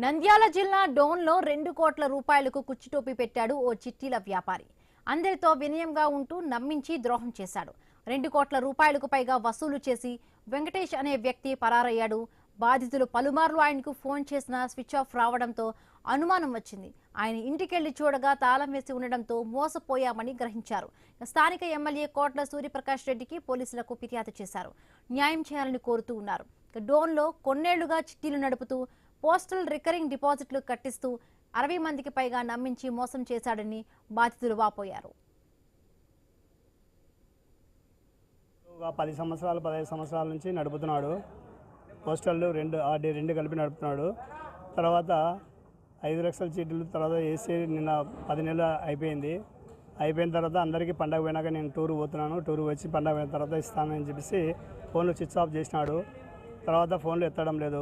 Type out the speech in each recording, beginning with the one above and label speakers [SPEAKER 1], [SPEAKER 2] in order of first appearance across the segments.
[SPEAKER 1] నంద్యాల జిల్లా డోన్లో 2 కోట్ల రూపాయలకు కుచ్చిటోపి పెట్టాడు ఓ చిట్టీల వ్యాపారి. అందరితో వినయంగా ఉంటూ నమ్మించి ద్రోహం చేశాడు. 2 కోట్ల రూపాయలకు పైగా వసూలు చేసి వెంకటేష్ అనే వ్యక్తి పరారయ్యాడు. బాధితులు పలుమార్లు ఆయనకు ఫోన్ చేసినా స్విచ్ ఆఫ్ రావడంతో అనుమానం వచ్చింది. ఆయన ఇంటికెళ్లి చూడగా తాళం వేసి ఉండడంతో మోసపోయామని గ్రహించారు. స్థానిక ఎమ్మెల్యే కోట్ల సూర్యప్రకాష్ రెడ్డికి పోలీసులకు ఫిర్యాదు చేశారు. న్యాయం చేయాలని కోరుతూ ఉన్నారు. డోన్లో కొన్నేళ్లుగా చిట్టీలు నడుపుతూ పోస్టల్ రికరింగ్ డిపాజిట్లు కట్టిస్తూ 60 మందికి పైగా నమ్మించి మోసం చేశాడని బాధితులు వాపోయారు.
[SPEAKER 2] 10 సంవత్సరాలు 15 సంవత్సరాల నుంచి నడుపుతున్నాడు. పోస్టల్ రెండు కలిపి నడుపుతున్నాడు. తర్వాత 5 లక్షల చీటీలు తర్వాత వేసి నిన్న 10 నెలలు అయిపోయిన తర్వాత అందరికీ పండగ పోయినాక నేను టూర్ పోతున్నాను, టూర్ వచ్చి పండగ పోయిన తర్వాత ఇస్తానని చెప్పేసి ఫోన్లు స్విచ్ ఆఫ్ చేసినాడు. తర్వాత ఫోన్లు ఎత్తడం లేదు.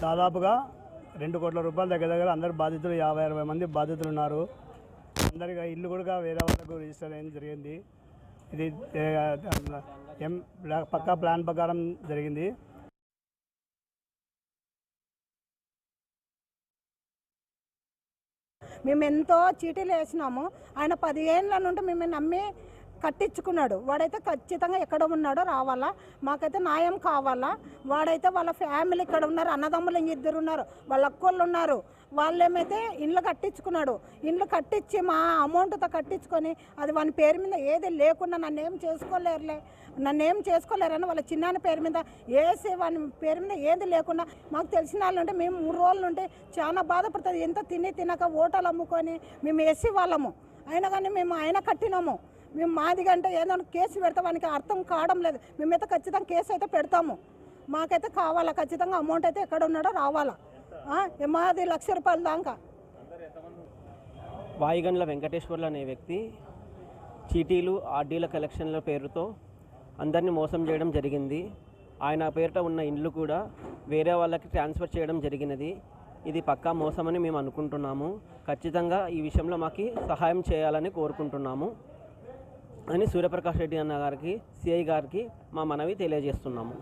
[SPEAKER 2] దాదాపుగా 2 కోట్ల రూపాయల దగ్గర అందరు బాధితులు 50-60 మంది బాధితులు ఉన్నారు. అందరికీ ఇల్లు కూడా వేరే వాళ్ళకు రిజిస్టర్ అయ్యడం జరిగింది. ఇది పక్కా ప్లాన్ ప్రకారం జరిగింది.
[SPEAKER 3] మేము ఎంతో చీటీలు వేసినాము. ఆయన 10 ఏళ్ళ నుండి మేము నమ్మి కట్టించుకున్నాడు. వాడైతే ఖచ్చితంగా ఎక్కడ ఉన్నాడో రావాలా, మాకైతే న్యాయం కావాలా. వాడైతే వాళ్ళ ఫ్యామిలీ ఇక్కడ ఉన్నారు, అన్నదమ్ములు 2 ఉన్నారు, వాళ్ళ అక్కోళ్ళు ఉన్నారు. వాళ్ళేమైతే ఇండ్లు కట్టించుకున్నాడు. ఇండ్లు కట్టించి మా అమౌంట్తో కట్టించుకొని అది వాని పేరు మీద ఏది లేకుండా నన్నేం చేసుకోలేరని వాళ్ళ చిన్నాన్న పేరు మీద వేసి వాని పేరు మీద ఏది లేకుండా మాకు తెలిసిన వాళ్ళు ఉంటే మేము 3 రోజుల నుండి చాలా బాధపడుతుంది. ఎంత తినక ఓటలు అమ్ముకొని మేము వేసి వాళ్ళము. అయినా కానీ మేము ఆయన కట్టినాము. మేము మాదిగంటే ఏదైనా కేసు పెడతాం, వానికి అర్థం కావడం లేదు. మేమైతే ఖచ్చితంగా కేసు అయితే పెడతాము. మాకైతే కావాలా, ఖచ్చితంగా అమౌంట్ అయితే ఎక్కడ ఉన్నాడో రావాలా. మాది 1 లక్ష రూపాయల దాకా.
[SPEAKER 4] వాయిగండ్ల వెంకటేశ్వర్లు అనే వ్యక్తి చీటీలు ఆర్డీల కలెక్షన్ల పేరుతో అందరినీ మోసం చేయడం జరిగింది. ఆయన పేరిట ఉన్న ఇండ్లు కూడా వేరే వాళ్ళకి ట్రాన్స్ఫర్ చేయడం జరిగినది. ఇది పక్కా మోసమని మేము అనుకుంటున్నాము. ఖచ్చితంగా ఈ విషయంలో మాకు సహాయం చేయాలని కోరుకుంటున్నాము అని సూర్యప్రకాష్ రెడ్డి అన్న గారికి, సిఐ గారికి మా మనవి తెలియజేస్తున్నాము.